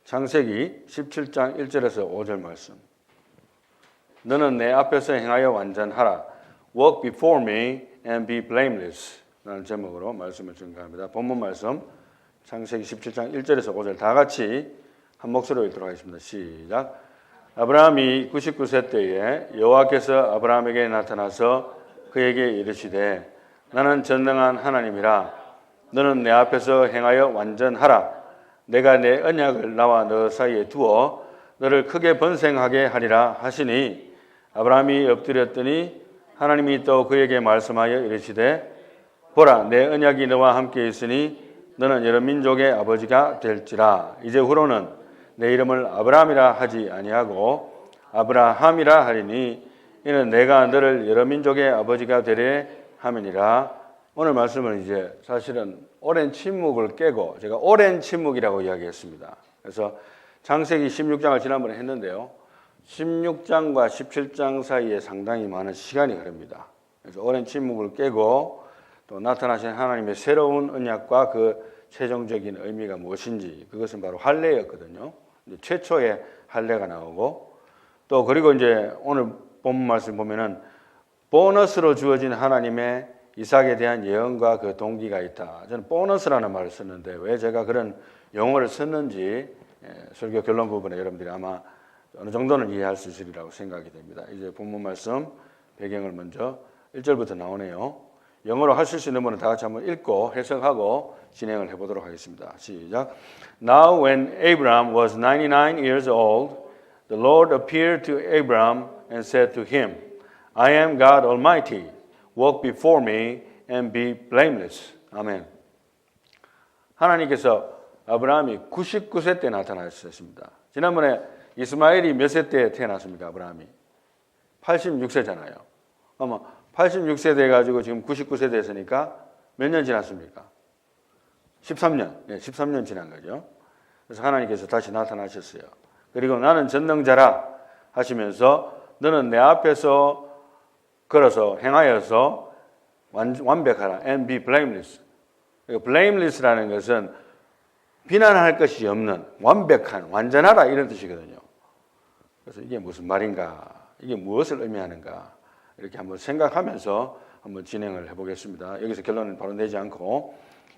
창세기 17장 1절에서 5절 말씀. 너는 내 앞에서 행하여 완전하라. Walk before me and be blameless. 라는 제목으로 말씀을 증거합니다. 본문 말씀 창세기 17장 1절에서 5절 다 같이 한 목소리로 읽도록 하겠습니다. 시작. 아브라함이 99세 때에 여호와께서 아브라함에게 나타나서 그에게 이르시되 나는 전능한 하나님이라. 너는 내 앞에서 행하여 완전하라. 내가 내 언약을 나와 너 사이에 두어 너를 크게 번성하게 하리라 하시니 아브라함이 엎드렸더니 하나님이 또 그에게 말씀하여 이르시되 보라 내 언약이 너와 함께 있으니 너는 여러 민족의 아버지가 될지라. 이제 후로는 내 이름을 아브라함이라 하지 아니하고 아브라함이라 하리니 이는 내가 너를 여러 민족의 아버지가 되려 함이니라. 오늘 말씀은 이제 사실은 오랜 침묵을 깨고 제가 오랜 침묵이라고 이야기했습니다. 그래서 창세기 16장을 지난번에 했는데요. 16장과 17장 사이에 상당히 많은 시간이 흐릅니다. 그래서 오랜 침묵을 깨고 또 나타나신 하나님의 새로운 언약과 그 최종적인 의미가 무엇인지 그것은 바로 할례였거든요. 최초의 할례가 나오고 또 그리고 이제 오늘 본문 말씀 보면은 보너스로 주어진 하나님의 이삭에 대한 예언과 그 동기가 있다. 저는 보너스라는 말을 썼는데 왜 제가 그런 용어를 썼는지 설교 결론 부분에 여러분들이 아마 어느 정도는 이해할 수 있으리라고 생각이 됩니다. 이제 본문 말씀 배경을 먼저 1절부터 나오네요. 영어로 하실 수 있는 분은 다 같이 한번 읽고 해석하고 진행을 해보도록 하겠습니다. 시작. Now when Abraham was 99 years old, the Lord appeared to Abraham and said to him, I am God Almighty. Walk before me and be blameless. 아멘. 하나님께서 아브라함이 99세 때 나타나셨습니다. 지난번에 이스마엘이 몇 세 때 태어났습니까? 아브라함이 86세잖아요. 아마 86세 돼가지고 지금 99세 됐으니까 몇 년 지났습니까? 13년. 네, 13년 지난 거죠. 그래서 하나님께서 다시 나타나셨어요. 그리고 나는 전능자라 하시면서 너는 내 앞에서 걸어서 행하여서 완벽하라. And be blameless. blameless라는 것은 비난할 것이 없는 완벽한, 완전하라 이런 뜻이거든요. 그래서 이게 무슨 말인가? 이게 무엇을 의미하는가? 이렇게 한번 생각하면서 한번 진행을 해보겠습니다. 여기서 결론은 바로 내지 않고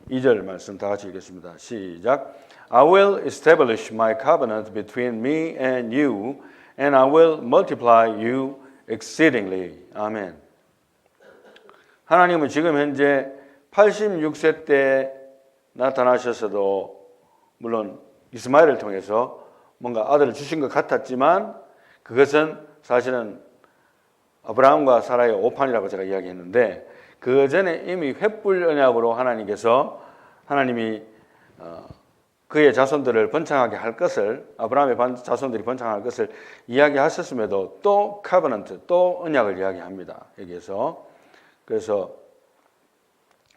2절 말씀 다 같이 읽겠습니다. 시작. I will establish my covenant between me and you, and I will multiply you exceedingly. 아멘. 하나님은 지금 현재 86세 때 나타나셨어도 물론 이스마엘을 통해서 뭔가 아들을 주신 것 같았지만 그것은 사실은 아브라함과 사라의 오판이라고 제가 이야기했는데 그 전에 이미 횃불 언약으로 하나님이 그의 자손들을 번창하게 할 것을 아브라함의 자손들이 번창할 것을 이야기하셨음에도 또 카버넌트 또 언약을 이야기합니다. 여기에서 그래서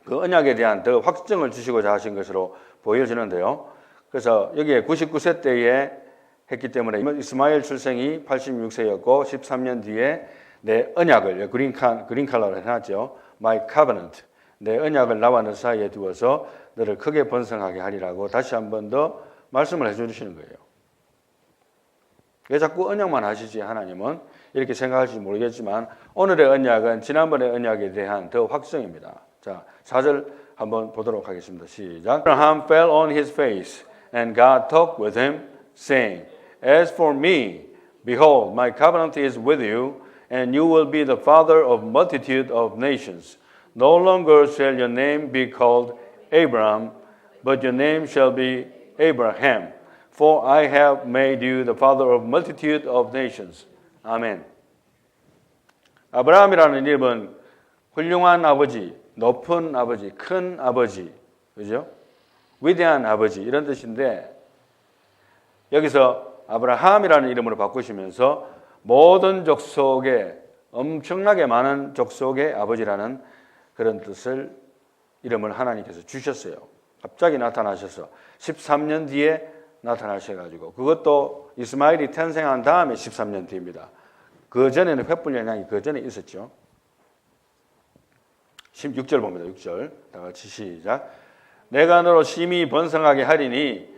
그 언약에 대한 더 확증을 주시고자 하신 것으로 보여지는데요. 그래서 여기에 99세 때에 했기 때문에 이스마엘 출생이 86세였고 13년 뒤에 내 언약을 그린칼라로 해놨죠. My covenant 내 언약을 나와 너 사이에 두어서 너를 크게 번성하게 하리라고 다시 한 번 더 말씀을 해주시는 거예요. 왜 자꾸 언약만 하시지 하나님은 이렇게 생각할지 모르겠지만 오늘의 언약은 지난번의 언약에 대한 더 확증입니다. 자, 4절 한번 보도록 하겠습니다. 시작. Abraham fell on his face and God talked with him saying, As for me, behold, my covenant is with you and you will be the father of multitude of nations. No longer shall your name be called Abram, but your name shall be Abraham. For I have made you the father of multitude of nations. 아멘. 아브라함이라는 이름은 훌륭한 아버지, 높은 아버지, 큰 아버지, 그죠? 위대한 아버지 이런 뜻인데 여기서 아브라함이라는 이름으로 바꾸시면서 모든 족속의 엄청나게 많은 족속의 아버지라는 그런 뜻을 이름을 하나님께서 주셨어요. 갑자기 나타나셔서 13년 뒤에 나타나셔가지고 그것도 이스마엘이 탄생한 다음에 13년 뒤입니다. 그 전에는 횃불 연양이 그 전에 있었죠. 16절 봅니다. 6절 다 같이 시작. 내가 너로 심히 번성하게 하리니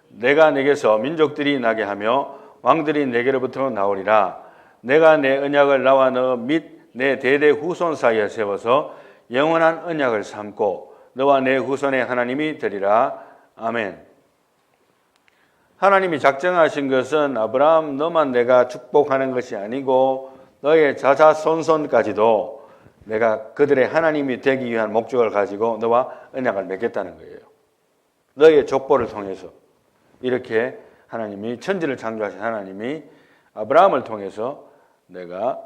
내가 내게서 민족들이 나게 하며 왕들이 내게로부터 나오리라. 내가 내 언약을 나와 너 및 내 대대 후손 사이에 세워서 영원한 언약을 삼고 너와 내 후손의 하나님이 되리라. 아멘. 하나님이 작정하신 것은 아브라함 너만 내가 축복하는 것이 아니고 너의 자자손손까지도 내가 그들의 하나님이 되기 위한 목적을 가지고 너와 언약을 맺겠다는 거예요. 너의 족보를 통해서 이렇게 하나님이 천지를 창조하신 하나님이 아브라함을 통해서 내가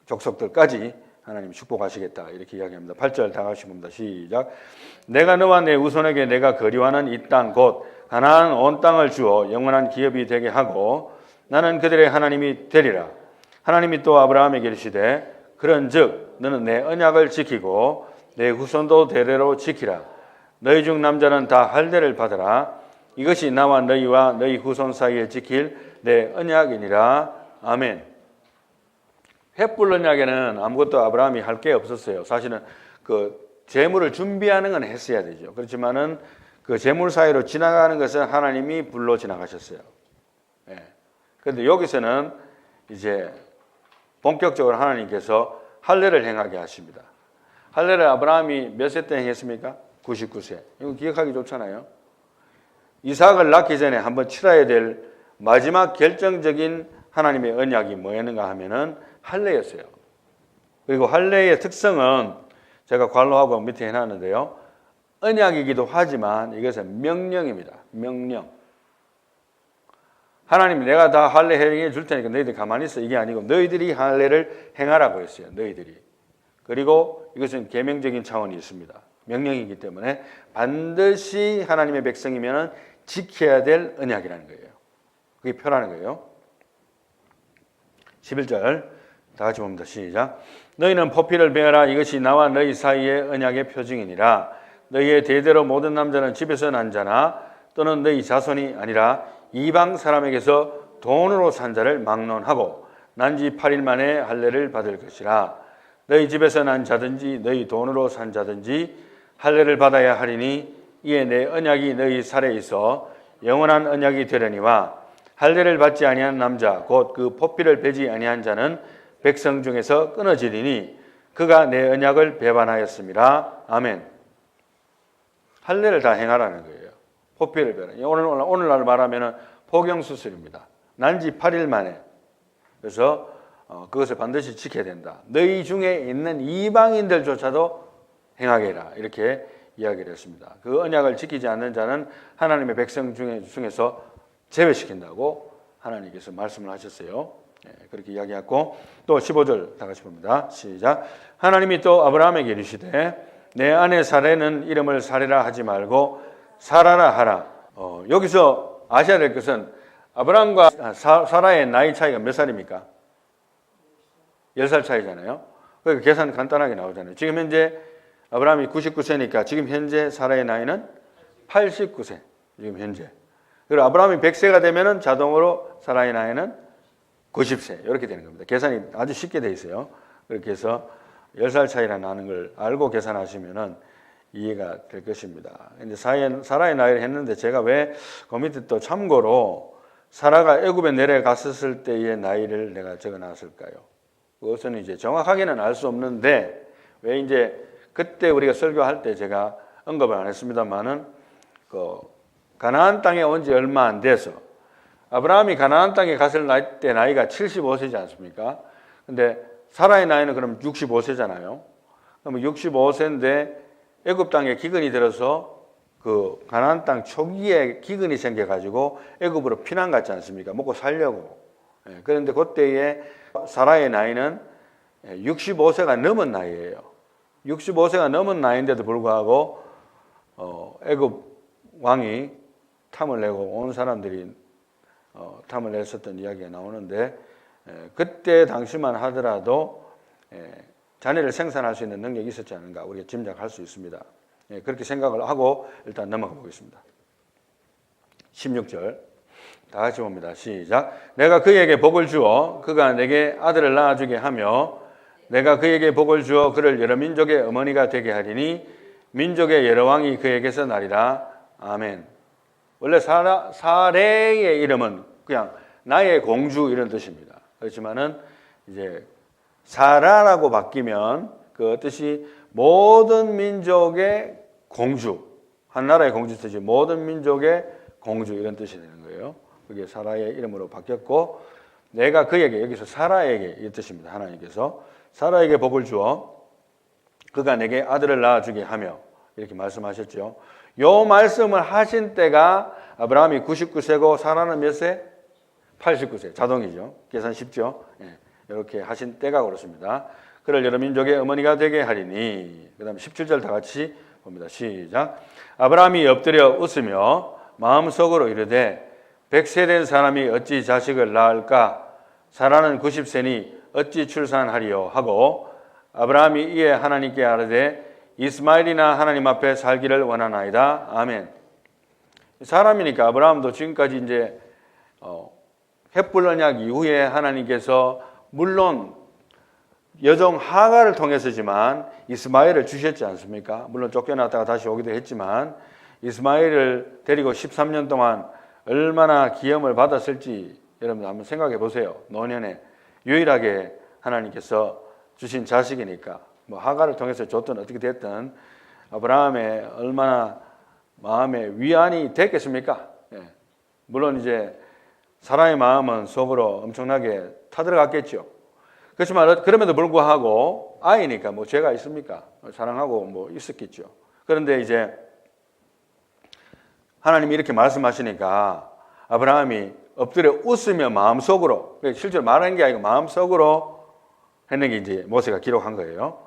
족속들까지 하나님이 축복하시겠다 이렇게 이야기합니다. 8절 다 같이 봅니다. 시작. 내가 너와 내 후손에게 내가 거류하는 이 땅 곧 가나안 온 땅을 주어 영원한 기업이 되게 하고 나는 그들의 하나님이 되리라. 하나님이 또 아브라함에게 이르시되 그런즉 너는 내 언약을 지키고 내 후손도 대대로 지키라. 너희 중 남자는 다 할례를 받으라. 이것이 나와 너희와 너희 후손 사이에 지킬 내 언약이니라. 아멘. 횃불 언약에는 아무것도 아브라함이 할 게 없었어요. 사실은 그 재물을 준비하는 건 했어야 되죠. 그렇지만은 그 재물 사이로 지나가는 것은 하나님이 불로 지나가셨어요. 그런데 여기서는 이제 본격적으로 하나님께서 할례를 행하게 하십니다. 할례를 아브라함이 몇 세 때 행했습니까? 99세. 이거 기억하기 좋잖아요. 이삭을 낳기 전에 한번 치러야 될 마지막 결정적인 하나님의 언약이 뭐였는가 하면은 할례였어요. 그리고 할례의 특성은 제가 관로하고 밑에 해놨는데요. 언약이기도 하지만 이것은 명령입니다. 명령. 하나님이 내가 다 할례 행해 줄 테니까 너희들 가만히 있어. 이게 아니고 너희들이 할례를 행하라고 했어요. 너희들이. 그리고 이것은 계명적인 차원이 있습니다. 명령이기 때문에 반드시 하나님의 백성이면 지켜야 될 언약이라는 거예요. 그게 표라는 거예요. 11절 다 같이 봅니다. 시작. 너희는 포피를 베어라. 이것이 나와 너희 사이의 언약의 표징이니라. 너희의 대대로 모든 남자는 집에서 난 자나 또는 너희 자손이 아니라 이방 사람에게서 돈으로 산 자를 막론하고 난 지 8일 만에 할례를 받을 것이라. 너희 집에서 난 자든지 너희 돈으로 산 자든지 할례를 받아야 하리니 이에 내 언약이 너희 살에 있어 영원한 언약이 되려니와 할례를 받지 아니한 남자 곧 그 포피를 베지 아니한 자는 백성 중에서 끊어지리니 그가 내 언약을 배반하였음이라. 아멘. 할례를 다 행하라는 거예요. 포피를 베라. 오늘날 말하면은 포경 수술입니다. 난지 8일 만에. 그래서 그것을 반드시 지켜야 된다. 너희 중에 있는 이방인들조차도 행하게 해라. 이렇게 이야기를 했습니다. 그 언약을 지키지 않는 자는 하나님의 백성 중에서 제외시킨다고 하나님께서 말씀을 하셨어요. 그렇게 이야기했고 또 15절 다 같이 봅니다. 시작. 하나님이 또 아브라함에게 이르시되 내 아내 사레는 이름을 사레라 하지 말고 사라라 하라. 여기서 아셔야 될 것은 아브라함과 사라의 나이 차이가 몇 살입니까? 10살 차이잖아요. 그러니까 계산 간단하게 나오잖아요. 지금 현재 아브라함이 99세니까 지금 현재 사라의 나이는 89세. 지금 현재. 그리고 아브라함이 100세가 되면은 자동으로 사라의 나이는 90세 이렇게 되는 겁니다. 계산이 아주 쉽게 돼 있어요. 그렇게 해서 10살 차이가 나는 걸 알고 계산하시면은 이해가 될 것입니다. 이제 사라의 나이를 했는데 제가 왜 그 밑에 또 참고로 사라가 애굽에 내려갔었을 때의 나이를 내가 적어놨을까요? 그것은 이제 정확하게는 알 수 없는데 왜 이제 그때 우리가 설교할 때 제가 언급을 안 했습니다만은 그 가나안 땅에 온 지 얼마 안 돼서 아브라함이 가나안 땅에 갔을 때 나이가 75세지 않습니까? 근데 사라의 나이는 그럼 65세잖아요. 그러면 65세인데 애굽 땅에 기근이 들어서 그 가나안 땅 초기에 기근이 생겨가지고 애굽으로 피난 갔지 않습니까? 먹고 살려고. 그런데 그때의 사라의 나이는 65세가 넘은 나이예요. 65세가 넘은 나이인데도 불구하고 애굽 왕이 탐을 내고 온 사람들이 탐을 냈었던 이야기가 나오는데 그때 당시만 하더라도 자녀를 생산할 수 있는 능력이 있었지 않은가 우리가 짐작할 수 있습니다. 그렇게 생각을 하고 일단 넘어가 보겠습니다. 16절 다 같이 봅니다. 시작. 내가 그에게 복을 주어 그가 내게 아들을 낳아주게 하며 내가 그에게 복을 주어 그를 여러 민족의 어머니가 되게 하리니 민족의 여러 왕이 그에게서 나리라. 아멘. 원래 사레의 이름은 그냥 나의 공주 이런 뜻입니다. 그렇지만은 이제 사라라고 바뀌면 그 뜻이 모든 민족의 공주, 한 나라의 공주 뜻이 모든 민족의 공주 이런 뜻이 되는 거예요. 그게 사라의 이름으로 바뀌었고 내가 그에게 여기서 사라에게 이 뜻입니다. 하나님께서 사라에게 복을 주어 그가 내게 아들을 낳아주게 하며 이렇게 말씀하셨죠. 요 말씀을 하신 때가 아브라함이 99세고 사라는 몇 세? 89세. 자동이죠. 계산 쉽죠. 이렇게 하신 때가 그렇습니다. 그를 여러 민족의 어머니가 되게 하리니. 그 다음에 17절 다 같이 봅니다. 시작. 아브라함이 엎드려 웃으며 마음속으로 이르되 100세 된 사람이 어찌 자식을 낳을까? 사라는 90세니 어찌 출산하리요? 하고 아브라함이 이에 하나님께 아뢰되 이스마엘이나 하나님 앞에 살기를 원하나이다. 아멘. 사람이니까 아브라함도 지금까지 이제 헷불 언약 이후에 하나님께서 물론 여종 하가를 통해서지만 이스마엘을 주셨지 않습니까? 물론 쫓겨났다가 다시 오기도 했지만 이스마엘을 데리고 13년 동안 얼마나 기염을 받았을지 여러분 한번 생각해 보세요. 노년에 유일하게 하나님께서 주신 자식이니까 뭐 하가를 통해서 줬든 어떻게 됐든 아브라함의 얼마나 마음에 위안이 됐겠습니까? 물론 이제 사라의 마음은 속으로 엄청나게 타들어갔겠죠. 그렇지만 그럼에도 불구하고 아이니까 뭐 죄가 있습니까? 사랑하고 뭐 있었겠죠. 그런데 이제 하나님이 이렇게 말씀하시니까 아브라함이 엎드려 웃으며 마음속으로, 실제로 말하는 게 아니고 마음속으로 했는 게 이제 모세가 기록한 거예요.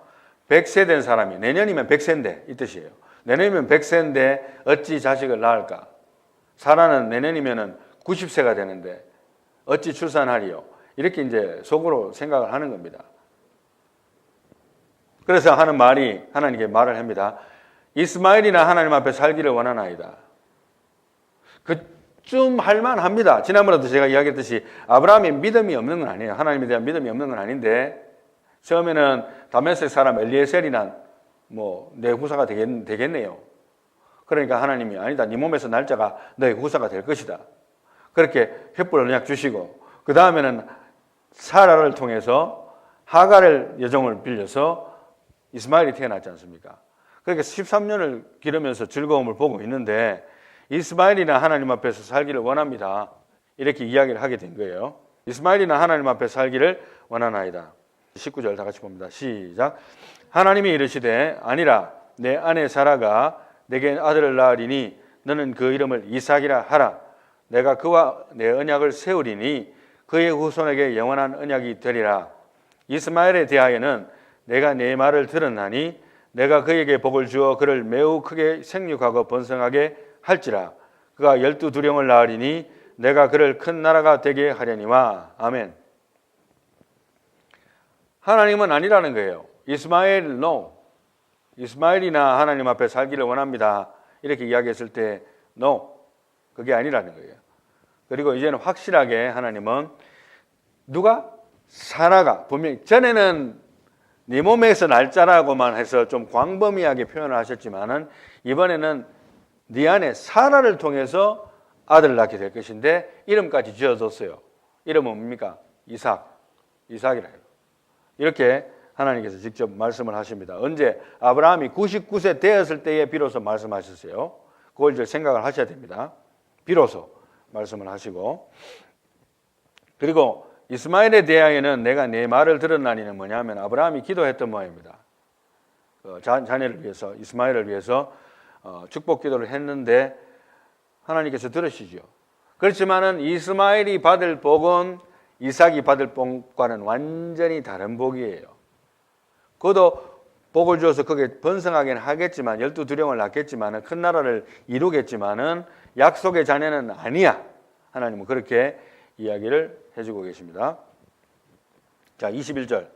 100세 된 사람이, 내년이면 100세인데 이 뜻이에요. 내년이면 100세인데 어찌 자식을 낳을까? 사라는 내년이면은 90세가 되는데 어찌 출산하리요? 이렇게 이제 속으로 생각을 하는 겁니다. 그래서 하는 말이 하나님께 말을 합니다. 이스마엘이나 하나님 앞에 살기를 원하나이다. 그쯤 할만합니다. 지난번에도 제가 이야기했듯이 아브라함이 믿음이 없는 건 아니에요. 하나님에 대한 믿음이 없는 건 아닌데 처음에는 다메섹 사람 엘리에셀이나 뭐 내 후사가 되겠네요. 그러니까 하나님이 아니다. 네 몸에서 날짜가 너의 후사가 될 것이다. 그렇게 횃불 언약 주시고 그 다음에는 사라를 통해서 하가를 여종을 빌려서 이스마엘이 태어났지 않습니까? 그렇게 13년을 기르면서 즐거움을 보고 있는데 이스마엘이나 하나님 앞에서 살기를 원합니다. 이렇게 이야기를 하게 된 거예요. 이스마엘이나 하나님 앞에 살기를 원하나이다. 19절 다 같이 봅니다. 시작. 하나님이 이르시되 아니라 내 아내 사라가 내게 아들을 낳으리니 너는 그 이름을 이삭이라 하라. 내가 그와 내 언약을 세우리니 그의 후손에게 영원한 언약이 되리라. 이스마엘에 대하여는 내가 내 말을 들었나니 내가 그에게 복을 주어 그를 매우 크게 생육하고 번성하게 할지라. 그가 12두령을 낳으리니 내가 그를 큰 나라가 되게 하려니와. 아멘. 하나님은 아니라는 거예요. 이스마엘 no. 이스마엘이나 하나님 앞에 살기를 원합니다. 이렇게 이야기했을 때 no. 그게 아니라는 거예요. 그리고 이제는 확실하게 하나님은 누가? 사라가 분명히 전에는 네 몸에서 날짜라고만 해서 좀 광범위하게 표현을 하셨지만은 이번에는 네 안에 사라를 통해서 아들을 낳게 될 것인데 이름까지 지어줬어요. 이름은 뭡니까? 이삭이라 해요. 이렇게 하나님께서 직접 말씀을 하십니다. 언제? 아브라함이 99세 되었을 때에 비로소 말씀하셨어요. 그걸 이제 생각을 하셔야 됩니다. 비로소 말씀을 하시고 그리고 이스마엘에 대하여는 내가 내 말을 들었나니는 뭐냐면 아브라함이 기도했던 모양입니다. 자녀를 위해서 이스마엘을 위해서 축복 기도를 했는데 하나님께서 들으시죠. 그렇지만은 이스마엘이 받을 복은 이삭이 받을 복과는 완전히 다른 복이에요. 그것도 복을 주어서 거기에 번성하긴 하겠지만 12두령을 낳겠지만은 큰 나라를 이루겠지만은 약속의 자녀는 아니야. 하나님은 그렇게 이야기를 해주고 계십니다. 자, 21절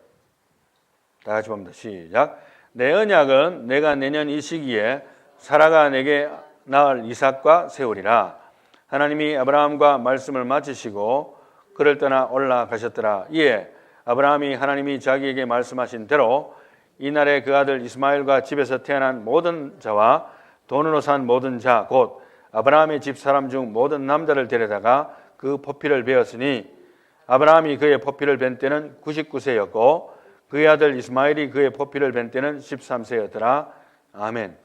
다 같이 봅니다. 시작. 내 언약은 내가 내년 이 시기에 사라가 내게 낳을 이삭과 세우리라. 하나님이 아브라함과 말씀을 마치시고 그를 떠나 올라가셨더라. 이에 아브라함이 하나님이 자기에게 말씀하신 대로 이날에 그 아들 이스마엘과 집에서 태어난 모든 자와 돈으로 산 모든 자 곧 아브라함의 집 사람 중 모든 남자를 데려다가 그 포피를 베었으니 아브라함이 그의 포피를 벤 때는 99세였고 그의 아들 이스마엘이 그의 포피를 벤 때는 13세였더라. 아멘.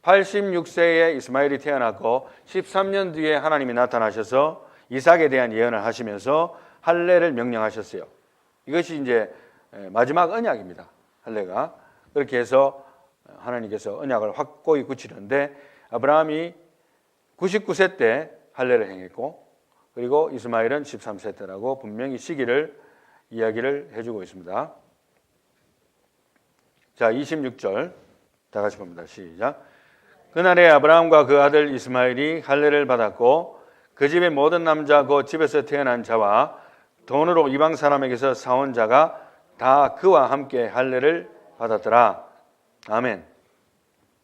86세에 이스마엘이 태어났고 13년 뒤에 하나님이 나타나셔서 이삭에 대한 예언을 하시면서 할례를 명령하셨어요. 이것이 이제 마지막 언약입니다. 할례가. 그렇게 해서 하나님께서 언약을 확고히 굳히는데 아브라함이 99세 때 할례를 행했고 그리고 이스마엘은 13세 때라고 분명히 시기를 이야기를 해주고 있습니다. 자, 26절 다 같이 봅니다. 시작. 그날에 아브라함과 그 아들 이스마엘이 할례를 받았고 그 집의 모든 남자 그 집에서 태어난 자와 돈으로 이방 사람에게서 사온 자가 다 그와 함께 할례를 받았더라. 아멘.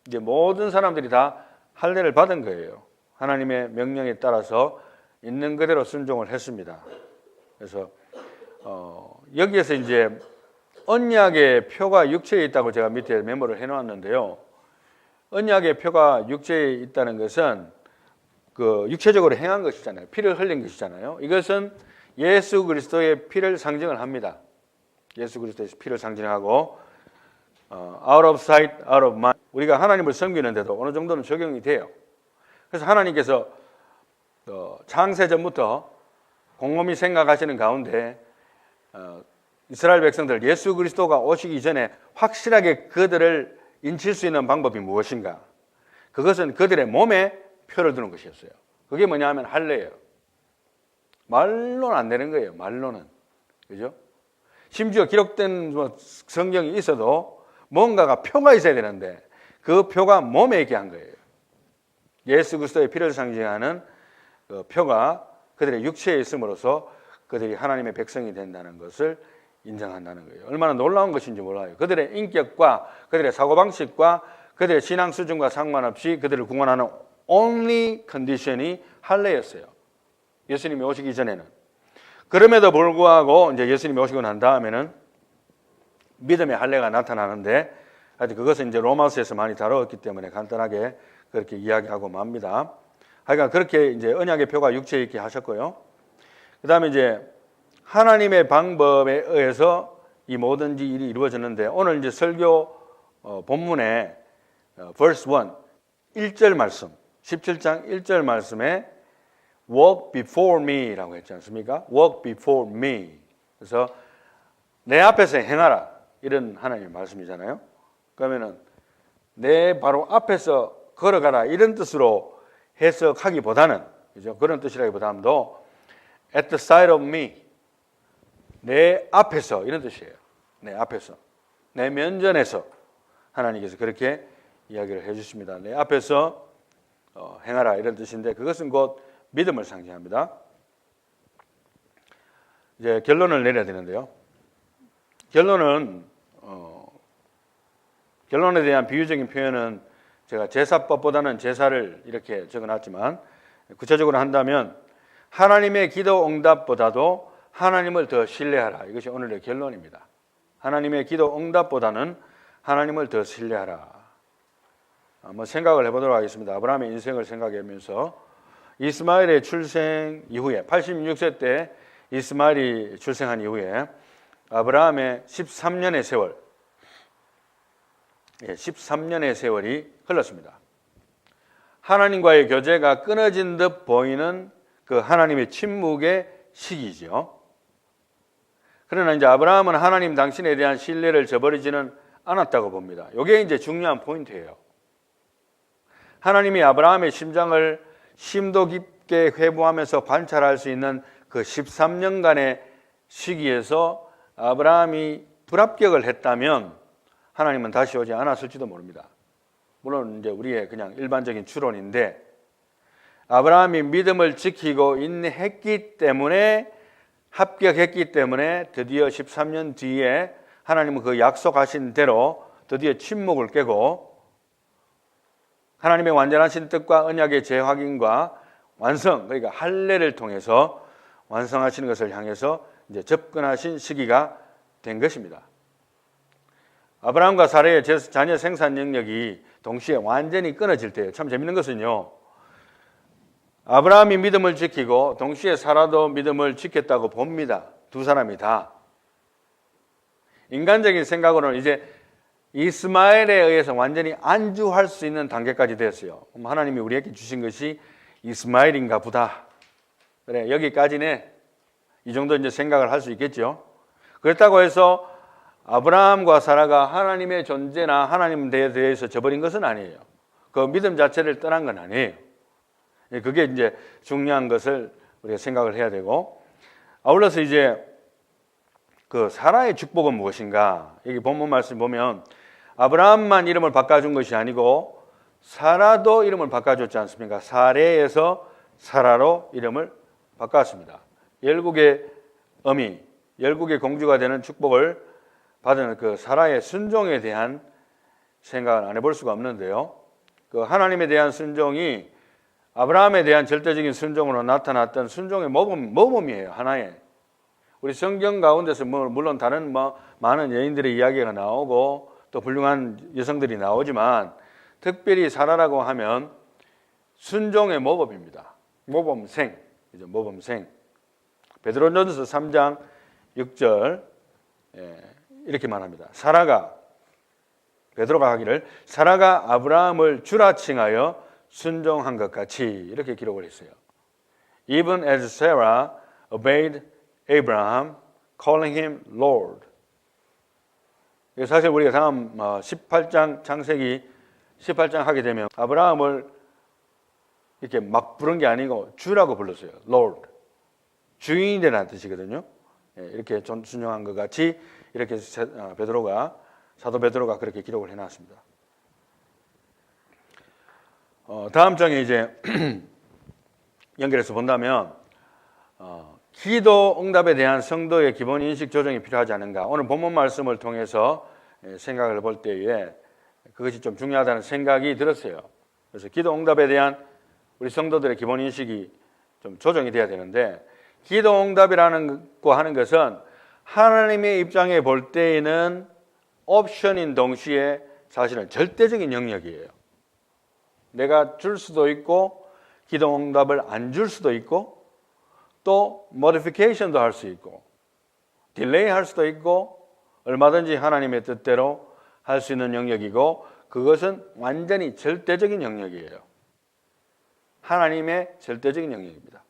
이제 모든 사람들이 다 할례를 받은 거예요. 하나님의 명령에 따라서 있는 그대로 순종을 했습니다. 그래서 여기에서 이제 언약의 표가 육체에 있다고 제가 밑에 메모를 해놓았는데요. 언약의 표가 육체에 있다는 것은 그 육체적으로 행한 것이잖아요. 피를 흘린 것이잖아요. 이것은 예수 그리스도의 피를 상징을 합니다. 예수 그리스도의 피를 상징하고 out of sight, out of mind. 우리가 하나님을 섬기는데도 어느 정도는 적용이 돼요. 그래서 하나님께서 창세 전부터 곰곰이 생각하시는 가운데 이스라엘 백성들 예수 그리스도가 오시기 전에 확실하게 그들을 인칠 수 있는 방법이 무엇인가? 그것은 그들의 몸에 표를 두는 것이었어요. 그게 뭐냐 하면 할례예요. 말로는 안 되는 거예요. 말로는. 그죠? 심지어 기록된 성경이 있어도 뭔가가 표가 있어야 되는데 그 표가 몸에 있게 한 거예요. 예수 그리스도의 피를 상징하는 그 표가 그들의 육체에 있음으로써 그들이 하나님의 백성이 된다는 것을 인정한다는 거예요. 얼마나 놀라운 것인지 몰라요. 그들의 인격과 그들의 사고방식과 그들의 신앙 수준과 상관없이 그들을 구원하는 only condition이 할례였어요. 예수님이 오시기 전에는. 그럼에도 불구하고 이제 예수님이 오시고 난 다음에는 믿음의 할례가 나타나는데 하여튼 그것은 이제 로마서에서 많이 다루었기 때문에 간단하게 그렇게 이야기하고 맙니다. 하여간 그렇게 이제 언약의 표가 육체에 있게 하셨고요. 그 다음에 이제 하나님의 방법에 의해서 이 모든 일이 이루어졌는데 오늘 이제 설교 본문에 verse 1, 1절 말씀, 17장 1절 말씀에 walk before me 라고 했지 않습니까? walk before me. 그래서 내 앞에서 행하라. 이런 하나님의 말씀이잖아요. 그러면은 내 바로 앞에서 걸어가라. 이런 뜻으로 해석하기보다는, 그죠? 그런 뜻이라기보다도 at the side of me. 내 앞에서 이런 뜻이에요. 내 앞에서. 내 면전에서 하나님께서 그렇게 이야기를 해 주십니다. 내 앞에서 행하라 이런 뜻인데 그것은 곧 믿음을 상징합니다. 이제 결론을 내려야 되는데요. 결론에 대한 비유적인 표현은 제가 제사법보다는 제사를 이렇게 적어놨지만 구체적으로 한다면 하나님의 기도 응답보다도 하나님을 더 신뢰하라. 이것이 오늘의 결론입니다. 하나님의 기도 응답보다는 하나님을 더 신뢰하라. 한번 생각을 해보도록 하겠습니다. 아브라함의 인생을 생각하면서 이스마엘의 출생 이후에 86세 때 이스마엘이 출생한 이후에 아브라함의 13년의 세월 13년의 세월이 흘렀습니다. 하나님과의 교제가 끊어진 듯 보이는 그 하나님의 침묵의 시기죠. 그러나 이제 아브라함은 하나님 당신에 대한 신뢰를 저버리지는 않았다고 봅니다. 이게 이제 중요한 포인트예요. 하나님이 아브라함의 심장을 심도 깊게 회부하면서 관찰할 수 있는 그 13년간의 시기에서 아브라함이 불합격을 했다면 하나님은 다시 오지 않았을지도 모릅니다. 물론 이제 우리의 그냥 일반적인 추론인데 아브라함이 믿음을 지키고 인내했기 때문에 합격했기 때문에 드디어 13년 뒤에 하나님은 그 약속하신 대로 드디어 침묵을 깨고 하나님의 완전하신 뜻과 언약의 재확인과 완성, 그러니까 할례를 통해서 완성하시는 것을 향해서 이제 접근하신 시기가 된 것입니다. 아브라함과 사라의 자녀 생산 능력이 동시에 완전히 끊어질 때예요. 참 재밌는 것은요. 아브라함이 믿음을 지키고 동시에 사라도 믿음을 지켰다고 봅니다. 두 사람이 다. 인간적인 생각으로는 이제 이스마엘에 의해서 완전히 안주할 수 있는 단계까지 됐어요. 하나님이 우리에게 주신 것이 이스마엘인가 보다. 그래, 여기까지네. 이 정도 이제 생각을 할 수 있겠죠. 그렇다고 해서 아브라함과 사라가 하나님의 존재나 하나님에 대해서 저버린 것은 아니에요. 그 믿음 자체를 떠난 건 아니에요. 그게 이제 중요한 것을 우리가 생각을 해야 되고, 아울러서 이제 그 사라의 축복은 무엇인가? 여기 본문 말씀 보면 아브라함만 이름을 바꿔준 것이 아니고 사라도 이름을 바꿔줬지 않습니까? 사레에서 사라로 이름을 바꿨습니다. 열국의 어미, 열국의 공주가 되는 축복을 받은 그 사라의 순종에 대한 생각을 안 해볼 수가 없는데요. 그 하나님에 대한 순종이 아브라함에 대한 절대적인 순종으로 나타났던 순종의 모범이에요. 하나의. 우리 성경 가운데서 물론 다른 많은 여인들의 이야기가 나오고 또 훌륭한 여성들이 나오지만 특별히 사라라고 하면 순종의 모범입니다. 모범생, 모범생. 베드로전서 3장 6절 이렇게 말합니다. 베드로가 하기를 사라가 아브라함을 주라 칭하여 순종한 것 같이 이렇게 기록을 했어요. Even as Sarah obeyed Abraham, calling him Lord. 사실 우리가 다음 18장 창세기 18장 하게 되면 아브라함을 이렇게 막 부른 게 아니고 주라고 불렀어요. Lord. 주인이 되라는 뜻이거든요. 이렇게 순종한 것 같이 이렇게 사도 베드로가 그렇게 기록을 해놨습니다. 다음 장에 이제 연결해서 본다면 기도 응답에 대한 성도의 기본 인식 조정이 필요하지 않은가? 오늘 본문 말씀을 통해서 생각을 볼 때에 그것이 좀 중요하다는 생각이 들었어요. 그래서 기도 응답에 대한 우리 성도들의 기본 인식이 좀 조정이 돼야 되는데, 기도 응답이라는 거 하는 것은 하나님의 입장에 볼 때에는 옵션인 동시에 사실은 절대적인 영역이에요. 내가 줄 수도 있고 기도 응답을 안 줄 수도 있고 또 모디피케이션도 할 수 있고 딜레이 할 수도 있고 얼마든지 하나님의 뜻대로 할 수 있는 영역이고, 그것은 완전히 절대적인 영역이에요. 하나님의 절대적인 영역입니다.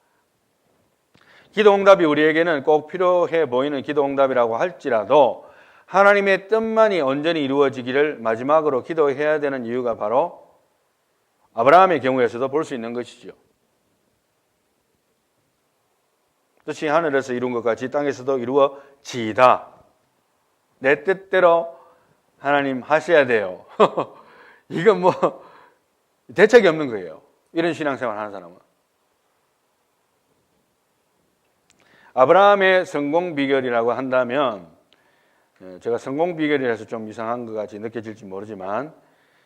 기도 응답이 우리에게는 꼭 필요해 보이는 기도 응답이라고 할지라도 하나님의 뜻만이 온전히 이루어지기를 마지막으로 기도해야 되는 이유가 바로 아브라함의 경우에서도 볼 수 있는 것이죠. 뜻이 하늘에서 이룬 것 같이 땅에서도 이루어지이다. 내 뜻대로 하나님 하셔야 돼요. 이건 대책이 없는 거예요. 이런 신앙생활 하는 사람은. 아브라함의 성공 비결이라고 한다면, 제가 성공 비결이라서 좀 이상한 것 같이 느껴질지 모르지만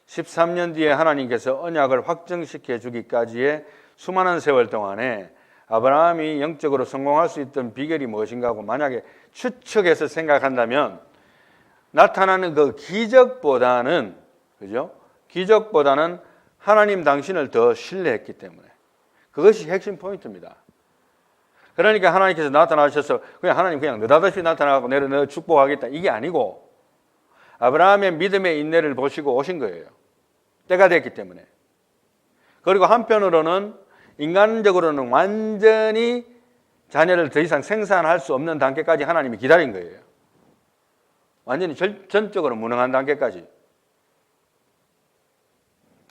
13년 뒤에 하나님께서 언약을 확정시켜 주기까지의 수많은 세월 동안에 아브라함이 영적으로 성공할 수 있던 비결이 무엇인가 하고 만약에 추측해서 생각한다면 나타나는 그 기적보다는, 그죠? 기적보다는 하나님 당신을 더 신뢰했기 때문에, 그것이 핵심 포인트입니다. 그러니까 하나님께서 나타나셔서 그냥 하나님 그냥 느닷없이 나타나고 내가 축복하겠다 이게 아니고 아브라함의 믿음의 인내를 보시고 오신 거예요. 때가 됐기 때문에. 그리고 한편으로는 인간적으로는 완전히 자녀를 더 이상 생산할 수 없는 단계까지 하나님이 기다린 거예요. 완전히 전적으로 무능한 단계까지.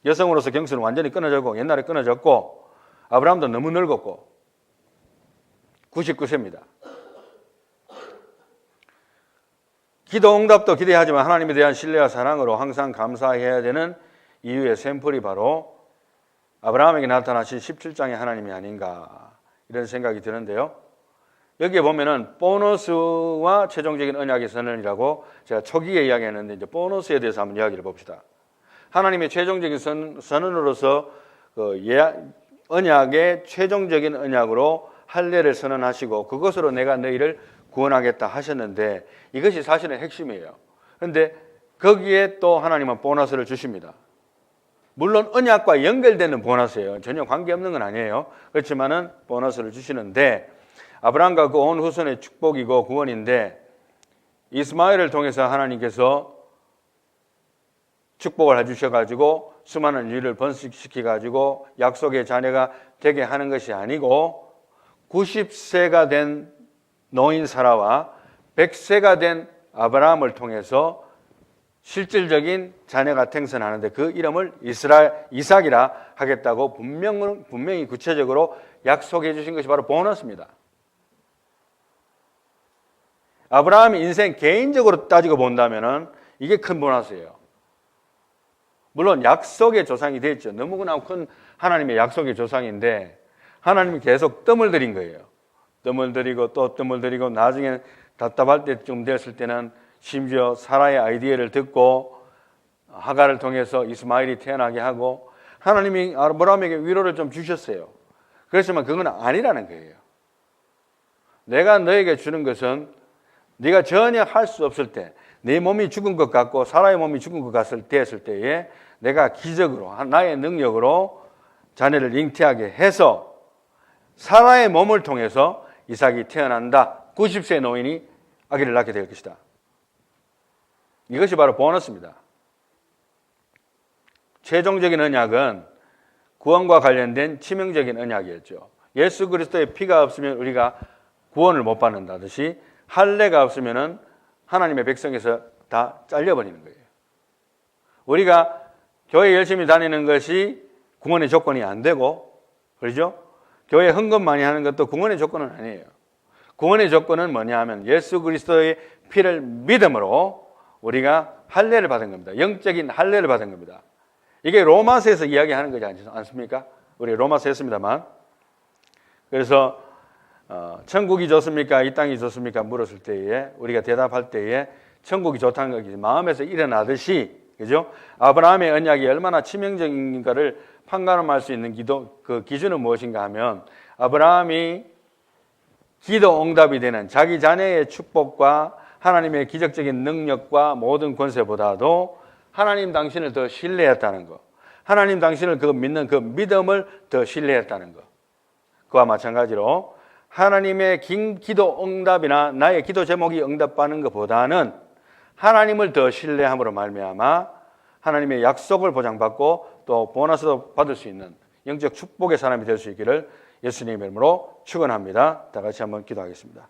여성으로서 경수는 완전히 끊어졌고 옛날에 끊어졌고 아브라함도 너무 늙었고 99세입니다. 기도 응답도 기대하지만 하나님에 대한 신뢰와 사랑으로 항상 감사해야 되는 이유의 샘플이 바로 아브라함에게 나타나신 17장의 하나님이 아닌가 이런 생각이 드는데요. 여기에 보면은 보너스와 최종적인 언약의 선언이라고 제가 초기에 이야기했는데 이제 보너스에 대해서 한번 이야기를 봅시다. 하나님의 최종적인 선언으로서 언약의 최종적인 언약으로 할례를 선언하시고 그것으로 내가 너희를 구원하겠다 하셨는데 이것이 사실은 핵심이에요. 그런데 거기에 또 하나님은 보너스를 주십니다. 물론 언약과 연결되는 보너스예요. 전혀 관계없는 건 아니에요. 그렇지만은 보너스를 주시는데 아브라함과 그 온 후손의 축복이고 구원인데 이스마엘을 통해서 하나님께서 축복을 해주셔가지고 수많은 일을 번식시켜가지고 약속의 자녀가 되게 하는 것이 아니고 90세가 된 노인 사라와 100세가 된 아브라함을 통해서 실질적인 자녀가 생성하는데 그 이름을 이삭이라 하겠다고 분명히 구체적으로 약속해 주신 것이 바로 보너스입니다. 아브라함의 인생 개인적으로 따지고 본다면은 이게 큰 보너스예요. 물론 약속의 조상이 됐죠. 너무나 큰 하나님의 약속의 조상인데 하나님이 계속 뜸을 들인 거예요. 뜸을 들이고 또 뜸을 들이고 나중에 답답할 때쯤 됐을 때는 심지어 사라의 아이디어를 듣고 하가를 통해서 이스마엘이 태어나게 하고 하나님이 아브라함에게 위로를 좀 주셨어요. 그렇지만 그건 아니라는 거예요. 내가 너에게 주는 것은 네가 전혀 할 수 없을 때, 네 몸이 죽은 것 같고 사라의 몸이 죽은 것 같을 때에 내가 기적으로 나의 능력으로 자녀를 잉태하게 해서 사라의 몸을 통해서 이삭이 태어난다. 90세 노인이 아기를 낳게 될 것이다. 이것이 바로 보너스입니다. 최종적인 언약은 구원과 관련된 치명적인 언약이었죠. 예수 그리스도의 피가 없으면 우리가 구원을 못 받는다듯이 할례가 없으면 하나님의 백성에서 다 잘려버리는 거예요. 우리가 교회 열심히 다니는 것이 구원의 조건이 안 되고, 그렇죠? 교회 헌금 많이 하는 것도 구원의 조건은 아니에요. 구원의 조건은 뭐냐 하면 예수 그리스도의 피를 믿음으로 우리가 할례를 받은 겁니다. 영적인 할례를 받은 겁니다. 이게 로마서에서 이야기하는 거지 않습니까? 우리 로마서 했습니다만. 그래서 천국이 좋습니까? 이 땅이 좋습니까? 물었을 때에 우리가 대답할 때에 천국이 좋다는 것이 마음에서 일어나듯이, 그죠? 아브라함의 언약이 얼마나 치명적인가를 판가름할 수 있는 그 기준은 무엇인가 하면 아브라함이 기도 응답이 되는 자기 자녀의 축복과 하나님의 기적적인 능력과 모든 권세보다도 하나님 당신을 더 신뢰했다는 것, 하나님 당신을 그 믿는 그 믿음을 더 신뢰했다는 것, 그와 마찬가지로 하나님의 기도 응답이나 나의 기도 제목이 응답받는 것보다는 하나님을 더 신뢰함으로 말미암아 하나님의 약속을 보장받고 또 보너스도 받을 수 있는 영적 축복의 사람이 될 수 있기를 예수님의 이름으로 축원합니다. 다 같이 한번 기도하겠습니다.